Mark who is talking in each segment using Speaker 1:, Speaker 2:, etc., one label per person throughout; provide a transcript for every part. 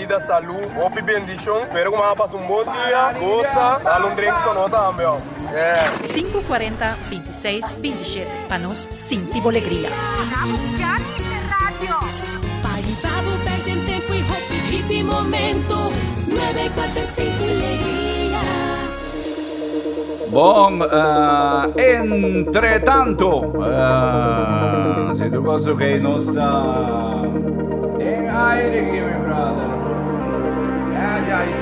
Speaker 1: vida, salud, opi bendición. Espero que me pases un buen día, goza, dale un drink con nota também.
Speaker 2: 540 26 27. Panos Sinti Bolegria.
Speaker 3: Paritavo perde il tempo e hop di momento 945 Alegria.
Speaker 4: Bom, entretanto, se tu cosa che non sta in aereo, my brother. Guys.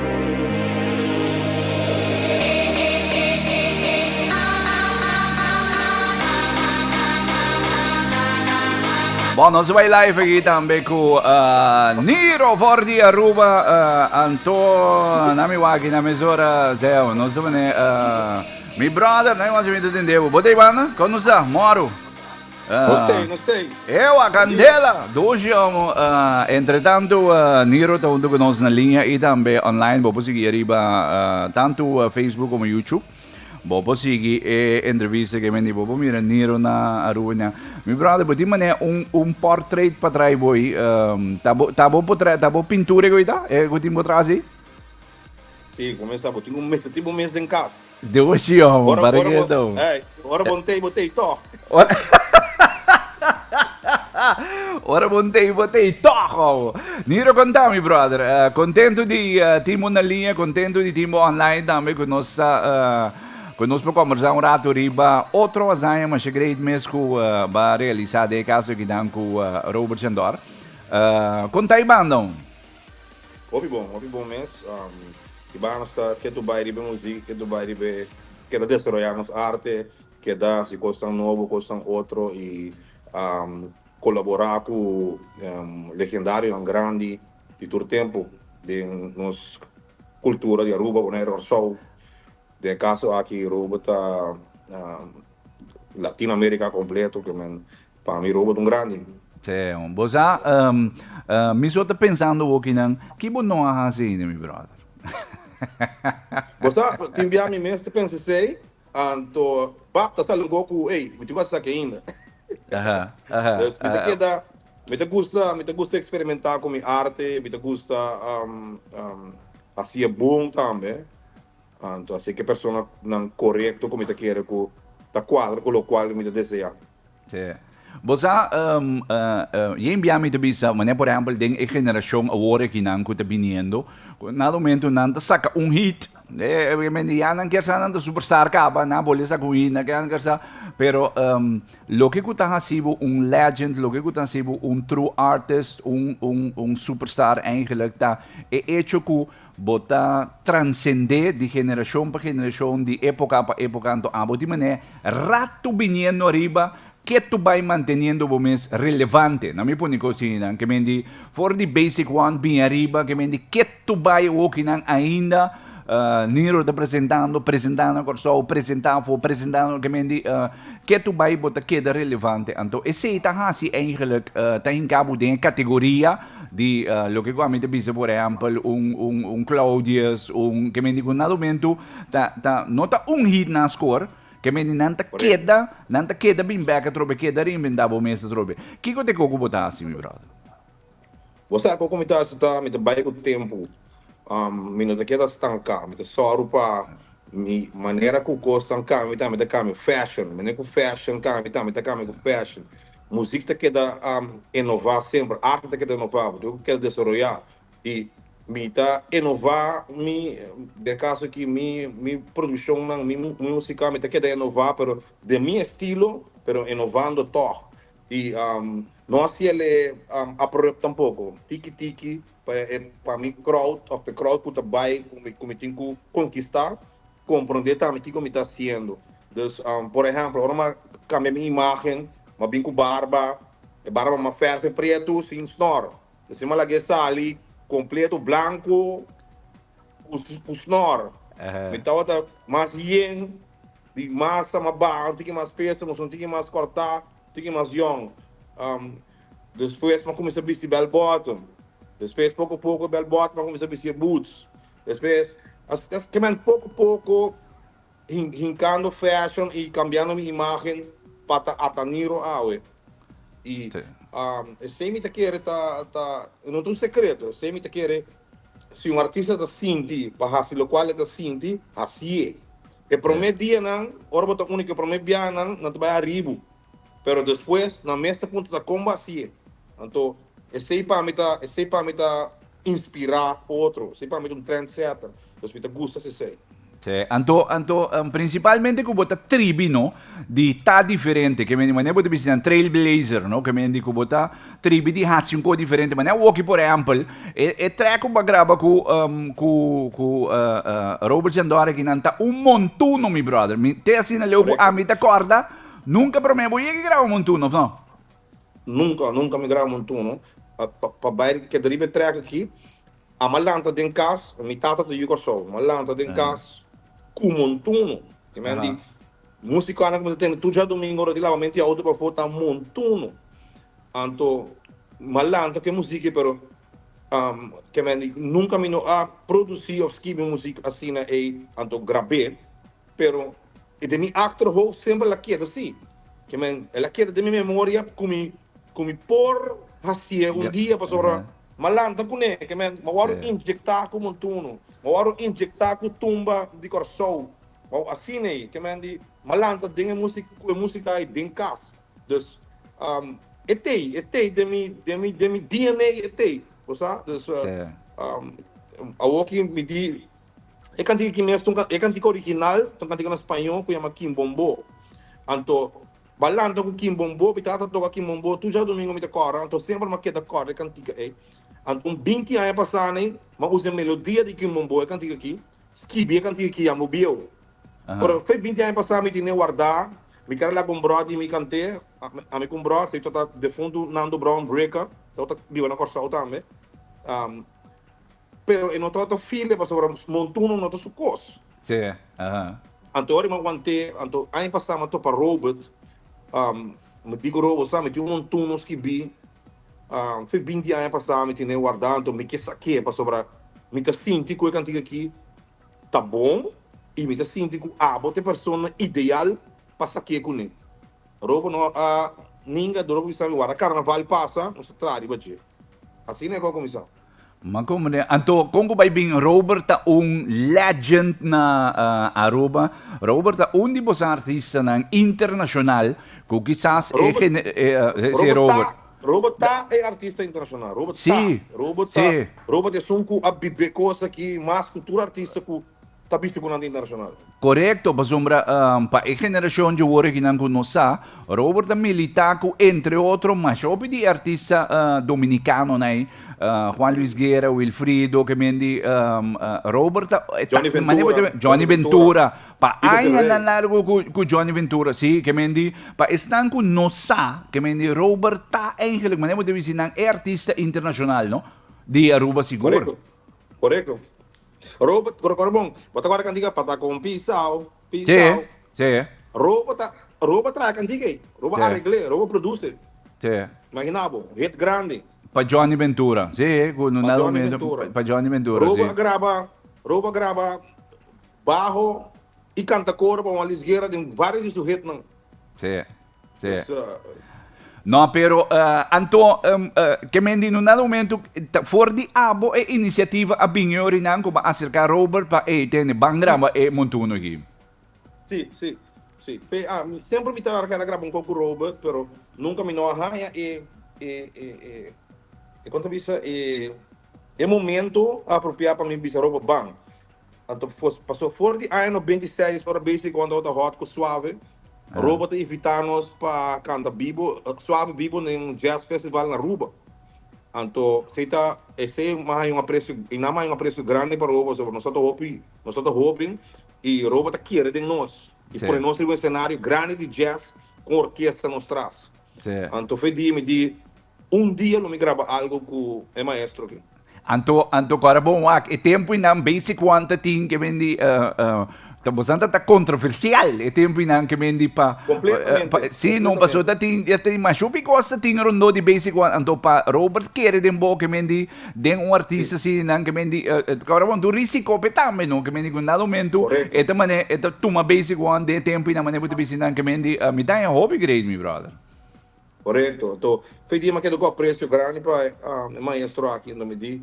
Speaker 4: Bom, nós vai live aqui também com Niro for di Aruba, Anto, na minha wagi na mesura, Zé, nós vamos mi brother, nós vamos entender. Botei bana, como está? Moro.
Speaker 1: Gostei.
Speaker 4: Eu a Candela, hoje entretanto Niro está junto conosco na linha e também online, vou seguir arriba tanto Facebook como YouTube. Vou seguir a entrevista que me deu, vou mirar Niro na Aruba. Mi brother, pode mandar portrait para trás, boy. Tá bom pintura que está? É que tem atrás aí?
Speaker 1: Sim, começava, tinha um mês em casa.
Speaker 4: Deus te amo, para que não?
Speaker 1: Ora botei, to.
Speaker 4: Ora botei, toco! Niro conta, mi brother. Contento di Timo na linha, contento di Timo online também conosco conversar rato riba outro azanha, mas é great mesmo para realizar de caso que dão com Robert Sandor. Conta aí, bandão.
Speaker 1: Ouvi bom mês. E vamos estar que tu vai riba música, que tu vai riba que desarrollarmos arte, que dá se costam novo, costam outro e colaborar com legendário, grande de todo tempo de nossa cultura de Aruba, o Nero Show. De caso aqui, Aruba está Latinoamérica completo, que para mim Aruba é grande.
Speaker 4: Sim, você me estou pensando aqui que bom não há assim, meu brother.
Speaker 1: Você te enviar minha mensagem, pensei, então, basta sair um pouco, ei, me gosta aqui ainda. Me gusta experimentar com minha arte, me gusta assim bom também. Então, assim que a pessoa não correto como te quer com a quadra com o qual me deseja.
Speaker 4: Sim. Você envia-me também, mas por exemplo, tem a geração agora que não está vindo, no momento não saca hit, já não quer ser superstar capa, não pode ser ruim, não quer ser, pero lo que está sendo legend, lo que está sendo true artist, superstar eigenlijk, é hecho que bota transcender de geração para geração, de época para época, então a botar maneira rato vindo arriba que tu vai mantendo o mês relevante, na minha opinião, que me diz for the basic one bem arriba, que me diz que tu vai o que não ainda Niro está apresentando corso, apresentando, que me diz que tu vai botar que é relevante, então esse está assim eigenlijk está em cabo de categoria de lo que eu me diz por exemplo Claudius, que me diz que no momento não está hit na score. Que me nanta queda bem back trobe queda rim bem dabo mês trobe. Que te coco botar assim, meu brother?
Speaker 1: Você como está me vai com o tempo. Me não queda estancar, me só rupa mi maneira que o gosto estancar, me tá cambio fashion, me com fashion cambio, me tá cambio com fashion. Música queda inovar sempre, arte queda inovar, eu quero desenvolver e me tá inovar de caso que mi produção não mi música me tá queda inovar pero de mi estilo pero inovando todo e nós ele aproveita tampouco tiki para mi crowd of the crowd que vai como tem que conquistar compreender também que como está sendo dus por exemplo agora cambia minha imagem mas bem com barba uma ferve preto sem snor assim uma laguesa ali completo branco, o snor. Então, mais yen, de massa, mais bom, tem mais peso, mas não tem mais cortar, tem mais young. Depois, eu comecei a vestir bell bottom. Depois, pouco a pouco, bell bottom, eu comecei a vestir boots. Depois, pouco a pouco, rincando fashion e cambiando minha imagem para ataniro awe. E sem me te querer não tem segredo, sem me te querer se um artista está senti, para se o qual está senti, assim é. E primeiro dia não, ora bota único primeiro dia não te vai arriba, pero depois na mesma ponto da comba assim. Então, esse para me tá inspirar outro, esse para me um trendsetter, então me gusta se sei.
Speaker 4: Sì, principalmente kubota tribi, no? Di ta differente, che mi ne potete visitare trailblazer, no? Che mi di kubota tribi di hassi un po' differente, ma ne walkie per esempio, e tre kuba graba ku Robert Jandore che nanta un montuno, mi brother. Te assim na leubo a mi corda, nunca per me voglio che grava un montuno, no?
Speaker 1: Nunca me gravo um tuno. Para bairro que deriva treca aqui, a malanta den cas, a mitad do Yugo Show, malanta den cas, com montuno. Que me andi, música ana que tem tu já domingo de lá, mente auto para foto montuno. Anto malanta que música pero que me andi, nunca me no a produzir of skive música assim na anto grabé, pero e de mi achterhoofd sempre la queda assim. Que me ela queda de minha memória como por hasia um dia para sobra malanta com né que men mawaro injectar com montuno mawaro injectar com tumba de coração assim né que men di malanta dinge música aí den cas dus etei de mi DNA etei osa dus a walking me di e cantiga que mesmo e cantiga original então cantiga na espanhol que chama Kimbombo anto balando com Kimbombo, pitata toca Kimbombo, tu já domingo me decora, então sempre uma queda corda cantiga aí. Então 20 anos passando, mas usa a melodia de Kimbombo, cantiga aqui, skibi cantiga aqui, amo bio. Por foi 20 anos passando, me tinha guardar, me quero lá com brode, me cantei, a me com brode, sei tota de fundo Nando Brown Breaker, tota viva na corsa também. Pero e não tota filha para sobre montuno não tô sucos.
Speaker 4: Sim,
Speaker 1: Então ora me aguantei, então ano passado tô para Robert. Me digo Robert, sabe, tinha montuno skibi. Foi 20 anos passado, me tinha guardado, me que saquei para sobre, me te sinto que eu cantiga aqui tá bom e me te sinto que a boa pessoa ideal para saquei com ele. Robert não ninguém do Robert sabe agora carnaval passa, não se trata de assim é como começar.
Speaker 4: Makomune. Anto, kung kubay bing Robert ta legend na Aruba, Robert ta di ba sa artista ng international, kung quizás si Robert.
Speaker 1: Robert é artista internacional. Robert
Speaker 4: sim,
Speaker 1: Robert é a viver coisa que mais cultura artista que tá visto por internacional.
Speaker 4: Correcto, pasombra pa geração de hoje que não conhece, Robert milita entre outros, mas de artista dominicano, né? Juan Luis Guerra, Wilfrido, que mendi Robert, Johnny Ventura, pa ay largo ku Johnny Ventura, sí, que mendi pa están ku nosa, que mendi Robert ta eigenlijk manemo de visinang artista internacional, no? Di Aruba siguro.
Speaker 1: Correcto. Robert, bom, bota agora cantiga para com pisau.
Speaker 4: Sim.
Speaker 1: Robert traz cantiga, Robert arregle, Robert produce.
Speaker 4: Sim.
Speaker 1: Imaginavo, hit grande.
Speaker 4: Pa Johnny Ventura, sì, con un pa Johnny Ventura,
Speaker 1: Roba grava bajo e canta coro para uma lisgueira de vários sujeitos não.
Speaker 4: Sì. No, pero Anto, che mendi in un momento fuori di abo e iniziativa a bignori nan come acercar Robert pa tene bangrama e montuno aqui.
Speaker 1: Sì. Sempre mi tava a gravar un po' con Robert, però nunca mi no arranha e quanto vista é momento apropriado para mim bisa Robert bang. Então passou fora de ano 26 para basic quando eu hot com suave. Robert invita-nos para cantar suave vivo num jazz festival na Aruba. Então, esse é um preço grande para Robert, nós estamos hoping e Robert quer de nós. E por nós temos um cenário grande de jazz com orquestra nos traz. Então, foi dia dia não me grava algo com o maestro aqui.
Speaker 4: Anto agora bom, e tempo inam basic one ting que vendi bastante controversial e tempo inam que vendi pa sim não passou da ting mas eu gosto ting rondo de basic one anto pa Robert quer de bo que vendi den artista sim não que vendi agora bom do risco petame não que vendi com nada momento eta mané eta tuma basic one de tempo inam mané puto não que vendi me dá um hobby grade mi brother.
Speaker 1: Correto. Então, foi dia que eu preço grande para o maestro aqui no Medi.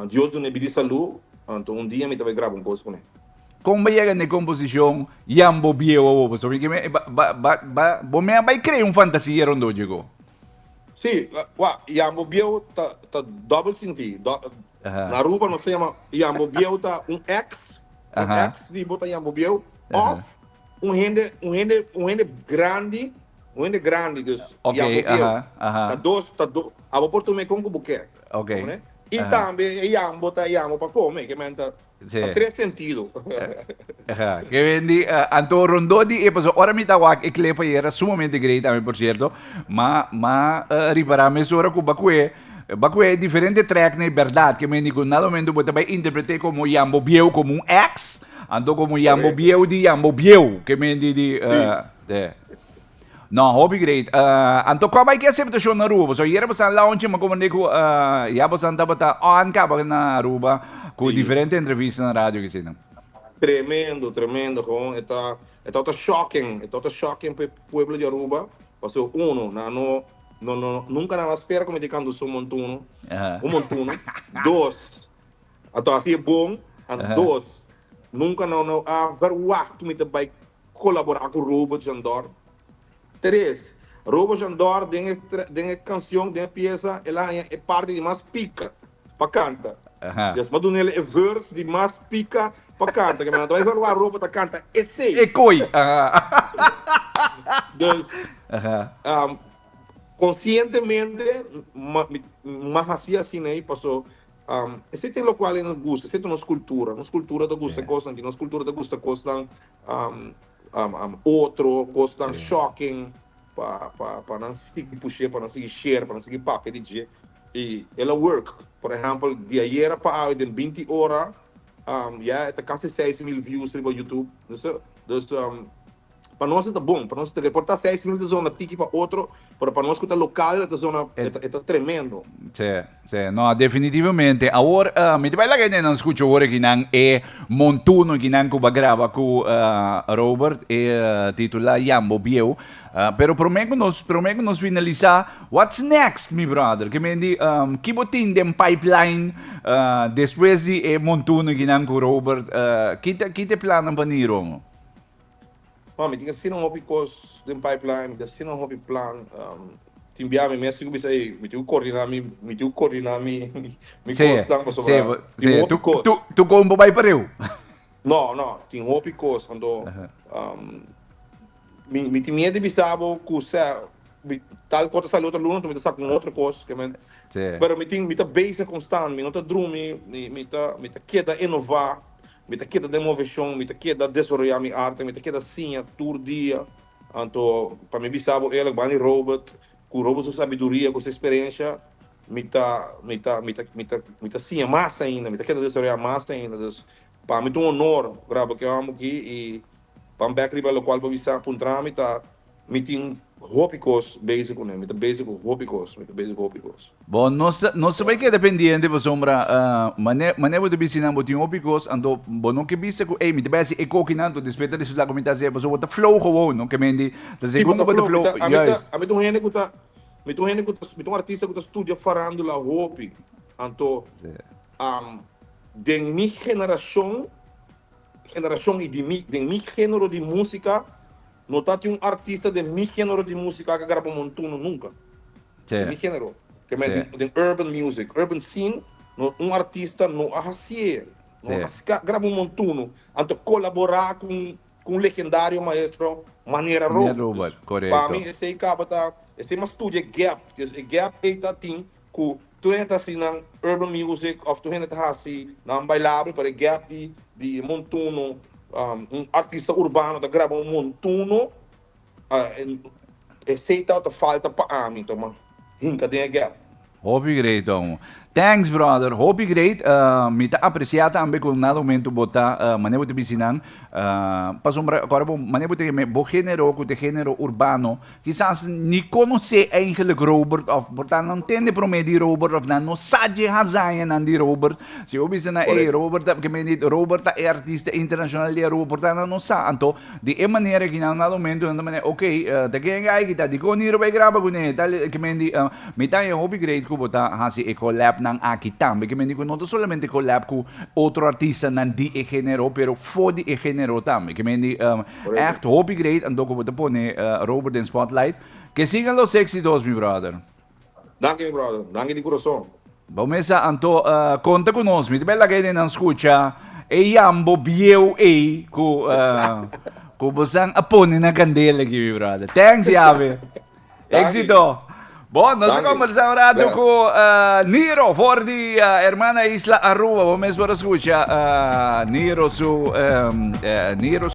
Speaker 1: Dios do nebidi salu, então dia me vai gravar coisa com ele.
Speaker 4: Kung bayagan ni komposisyon, Yambo Bieo, so que me bomea vai criar fantasia rondo digo.
Speaker 1: Sim, Yambo Biel tá double sentido. Na Aruba nós chama Yambo Biel tá X de botar Yambo Biel off grande, dus
Speaker 4: Okay,
Speaker 1: Tá dois, a vou me com o buquê.
Speaker 4: Okay.
Speaker 1: E também Yambo para comer, que menta três sentidos.
Speaker 4: Que vendi Anto Rondo di paso ora mi tawag iklepa era sumamente great também por cierto, ma riparame sora ku bakue é diferente track na verdade que me digo nada momento bota vai interpretar como Yambo Bieu como um ex, ando como Yambo Bieu di Yambo Bieu que me di No, hobby great. Anto ko ba aceptação na Aruba? So yera basta launch mo como nico ya basta bata on ka ba na Aruba com diferente entrevista na rádio que sino.
Speaker 1: Tremendo, gewoon. Está shocking para o pueblo de Aruba. Porque nunca na espera como indicando um montuno. Dois, então assim é bom. Dois, nunca não verwacht me vai colaborar com o Aruba de Andor. Três, Aruba de Andor tem canção, tem peça, ela é parte de mais pica para cantar. Dus wat doen hele verse die mas pica para canta, que mano, vai ver a roupa da canta, esse.
Speaker 4: E coi.
Speaker 1: Dus conscientemente, mas assim aí passou. Esse tem local nos gusta, esse tem nos cultura da gusta coisa, nos cultura da gusta coisa, outro coisa shocking, para não seguir puxar, para não seguir share, para não seguir papo de e ela work, por exemplo, de ayer para hoje, em 20 horas, está quase 6.000 views no YouTube. Dus, para nós está bom, para nós reportar 6.000 de zona tiki para outro, para nós que está local, esta zona está tremendo.
Speaker 4: Sì, no, definitivamente. Ora, mi vai la che non scuccio ora che non è montuno che non cuba grava con Robert e titola Yambo Bieu. Pero prometo nos finalizar. What's next, mi brother? Que me di, que botin dem pipeline depois de montuno que não com Robert. Que te plano para niro?
Speaker 1: Mami, tinha sido hobby de pipeline, tinha sido hobby plan. Timbiami, me assim que você me tiu coordenar mi
Speaker 4: Tu combo vai para eu?
Speaker 1: Não, tinha hobby coisa quando me tinha de bisabo que tal coisa saiu outra luna, tu me tá com outra coisa, que men. Pero me tá base constante, me não tá drumi, me tá queda inovar. Me tá queda demoveção, me tá queda desenvolver minha arte, me tá queda sim, tour dia. Então, para mim bisabo ele, bani Robert, com Robert sua sabedoria, com sua experiência, me tá sim, mais ainda, me tá queda desenvolver mais ainda. Para mim é um honor, gravo que eu amo aqui e para mim backriba local para bisabo puntra, me tem hópicos basic com ele, me tá basic hópicos.
Speaker 4: Bom, nós sabemos que é dependente, por sombra, maneira de bici não botar hópicos, então, bom, não que bici com, me deve ser ecoquinando, despeito disso lá como está sendo, mas o flow como não, que me diz, da segunda botar flow, yes.
Speaker 1: A mim tem um artista que estuda farando la hopi, então, de minha geração e de minha gênero de música. Não tem um artista de meu gênero de música que grava montuno nunca. De meu gênero. Que é de urban music, urban scene, artista não assim. Grava montuno. Então colaborar com um legendário maestro, Maneira Robert.
Speaker 4: Correto.
Speaker 1: Para mim, esse acaba esse mas estúdio gap. Esse gap está tem que tu entra assim na urban music, ou tu entra assim na bailável para gap de montuno. Artista urbano que grava montuno aceita a falta para mim, então, hinca tem gap.
Speaker 4: Hobby great, então. Thanks, brother. Hobby great. Me tá apreciado também com nada momento botar maneira de bisinang. Pasombra agora maneira de bo gênero urbano. Quizás nem conhece eigenlijk Robert of portanto não tem para mim de Robert of não sabe hazayan andi Robert. Se eu bisina Robert que me diz Robert é artista internacional de Robert portanto não sabe. Então de maneira que nada momento não maneira okay, da quem é que tá de com niro vai gravar com ele. Tal que me diz me tá hobby great que botar hasi collab ng Aki también, que me dijo, no solamente collab con otro artista ng di e género, pero for di e género también, que me di, echt hoop ik great, ang doko po ne Robert in Spotlight, que sigan los éxitos, mi brother.
Speaker 1: Dank je, brother. Dank je di corazon.
Speaker 4: Bomesa anto conta conosco, mi bella che non ascolta e jambo bieu e ku bosang apone na candela aqui, mi brother. Thanks, Yave. Éxito. Bom, nós conversamos com Niro, for di hermana Isla Aruba. Vamos para escuchar Niro, Niro